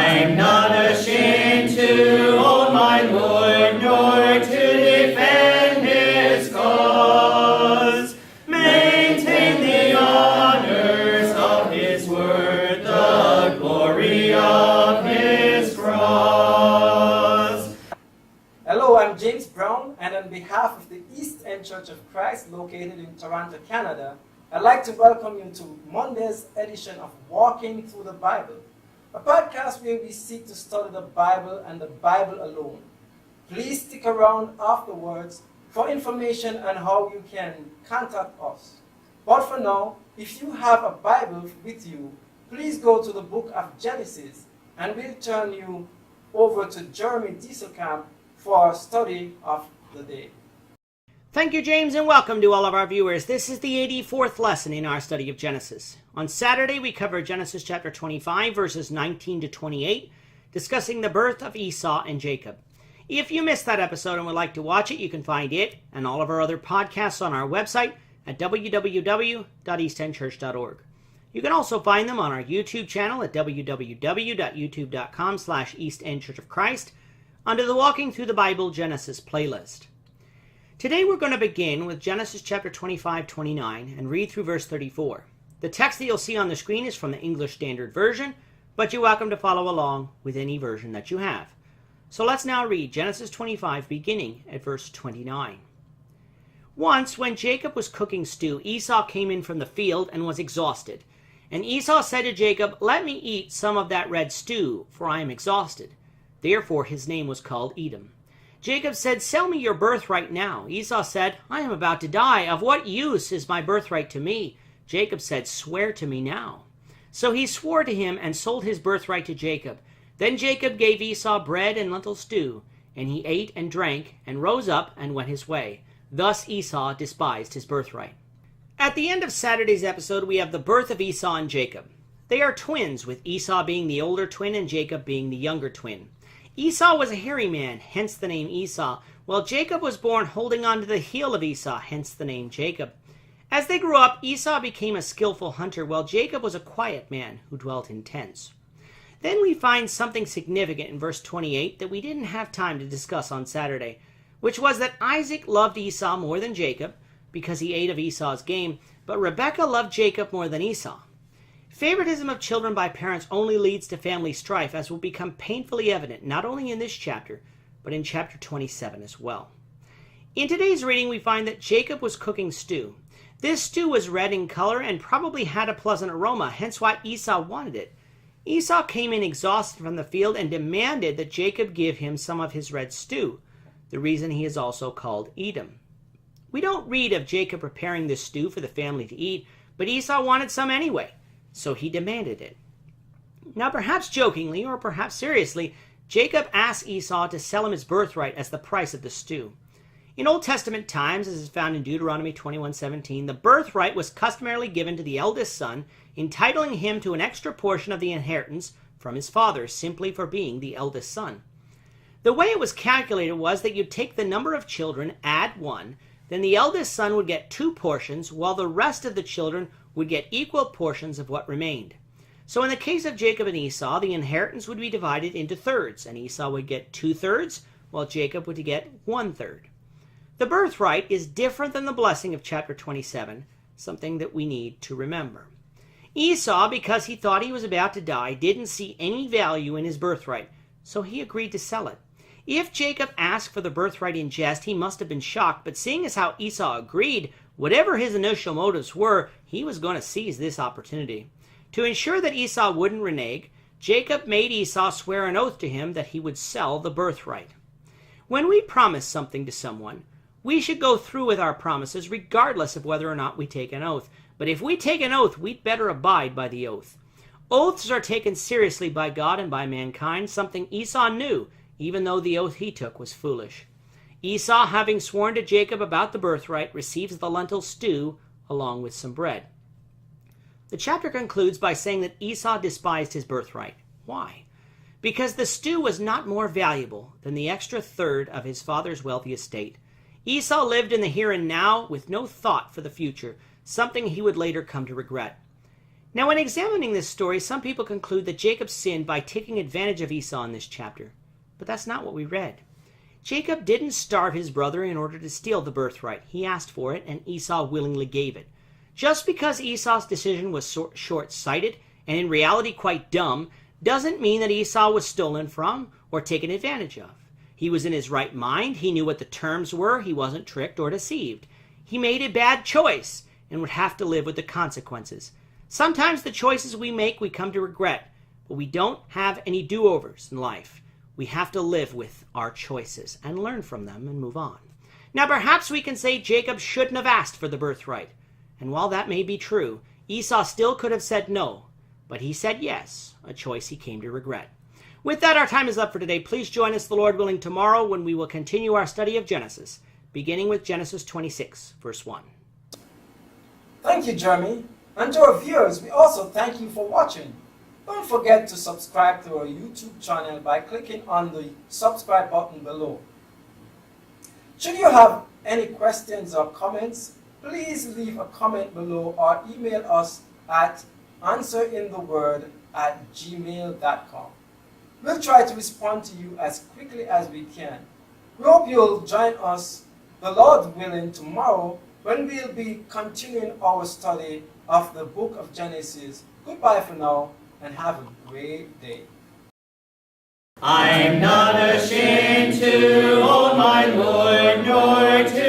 I'm not ashamed to own my Lord, nor to defend his cause. Maintain the honors of his word, the glory of his cross. Hello, I'm James Brown, and on behalf of the East End Church of Christ located in Toronto, Canada, I'd like to welcome you to Monday's edition of Walking Through the Bible, a podcast where we seek to study the Bible and the Bible alone. Please stick around afterwards for information on how you can contact us. But for now, if you have a Bible with you, please go to the book of Genesis, and we'll turn you over to Jeremy Dieselkamp for our study of the day. Thank you, James, and welcome to all of our viewers. This is the 84th lesson in our study of Genesis. On Saturday, we covered Genesis chapter 25, verses 19 to 28, discussing the birth of Esau and Jacob. If you missed that episode and would like to watch it, you can find it and all of our other podcasts on our website at www.eastendchurch.org. You can also find them on our YouTube channel at www.youtube.com/EastEndChurchOfChrist under the Walking Through the Bible Genesis playlist. Today we're going to begin with Genesis chapter 25-29 and read through verse 34. The text that you'll see on the screen is from the English Standard Version, but you're welcome to follow along with any version that you have. So let's now read Genesis 25 beginning at verse 29. Once when Jacob was cooking stew, Esau came in from the field and was exhausted. And Esau said to Jacob, "Let me eat some of that red stew, for I am exhausted." Therefore his name was called Edom. Jacob said, "Sell me your birthright now." Esau said, "I am about to die. Of what use is my birthright to me?" Jacob said, "Swear to me now." So he swore to him and sold his birthright to Jacob. Then Jacob gave Esau bread and lentil stew, and he ate and drank, and rose up and went his way. Thus Esau despised his birthright. At the end of Saturday's episode, we have the birth of Esau and Jacob. They are twins, with Esau being the older twin and Jacob being the younger twin. Esau was a hairy man, hence the name Esau, while Jacob was born holding on to the heel of Esau, hence the name Jacob. As they grew up, Esau became a skillful hunter, while Jacob was a quiet man who dwelt in tents. Then we find something significant in verse 28 that we didn't have time to discuss on Saturday, which was that Isaac loved Esau more than Jacob, because he ate of Esau's game, but Rebekah loved Jacob more than Esau. Favoritism of children by parents only leads to family strife, as will become painfully evident not only in this chapter, but in chapter 27 as well. In today's reading, we find that Jacob was cooking stew. This stew was red in color and probably had a pleasant aroma, hence why Esau wanted it. Esau came in exhausted from the field and demanded that Jacob give him some of his red stew, the reason he is also called Edom. We don't read of Jacob preparing this stew for the family to eat, but Esau wanted some anyway, so he demanded it. Now, perhaps jokingly or perhaps seriously, Jacob asked Esau to sell him his birthright as the price of the stew. In Old Testament times, as is found in Deuteronomy 21:17, the birthright was customarily given to the eldest son, entitling him to an extra portion of the inheritance from his father simply for being the eldest son. The way it was calculated was that you'd take the number of children, add 1, then the eldest son would get 2 portions, while the rest of the children would get equal portions of what remained. So in the case of Jacob and Esau, the inheritance would be divided into thirds, and Esau would get 2/3, while Jacob would get 1/3. The birthright is different than the blessing of chapter 27, something that we need to remember. Esau, because he thought he was about to die, didn't see any value in his birthright, so he agreed to sell it. If Jacob asked for the birthright in jest, he must have been shocked, but seeing as how Esau agreed, whatever his initial motives were, he was going to seize this opportunity. To ensure that Esau wouldn't renege, Jacob made Esau swear an oath to him that he would sell the birthright. When we promise something to someone, we should go through with our promises regardless of whether or not we take an oath. But if we take an oath, we'd better abide by the oath. Oaths are taken seriously by God and by mankind, something Esau knew, even though the oath he took was foolish. Esau, having sworn to Jacob about the birthright, receives the lentil stew along with some bread. The chapter concludes by saying that Esau despised his birthright. Why? Because the stew was not more valuable than the extra third of his father's wealthy estate. Esau lived in the here and now with no thought for the future, something he would later come to regret. Now, when examining this story, some people conclude that Jacob sinned by taking advantage of Esau in this chapter. But that's not what we read. Jacob didn't starve his brother in order to steal the birthright. He asked for it, and Esau willingly gave it. Just because Esau's decision was short-sighted and in reality quite dumb doesn't mean that Esau was stolen from or taken advantage of. He was in his right mind. He knew what the terms were. He wasn't tricked or deceived. He made a bad choice and would have to live with the consequences. Sometimes the choices we make we come to regret, but we don't have any do-overs in life. We have to live with our choices and learn from them and move on. Now perhaps we can say Jacob shouldn't have asked for the birthright. And while that may be true, Esau still could have said no. But he said yes, a choice he came to regret. With that, our time is up for today. Please join us, the Lord willing, tomorrow when we will continue our study of Genesis, beginning with Genesis 26, verse 1. Thank you, Jeremy. And to our viewers, we also thank you for watching. Don't forget to subscribe to our YouTube channel by clicking on the subscribe button below. Should you have any questions or comments, please leave a comment below or email us at answerintheword@gmail.com. We'll try to respond to you as quickly as we can. We hope you'll join us, the Lord willing, tomorrow when we'll be continuing our study of the book of Genesis. Goodbye for now and have a great day. I'm not ashamed to own my Lord, nor to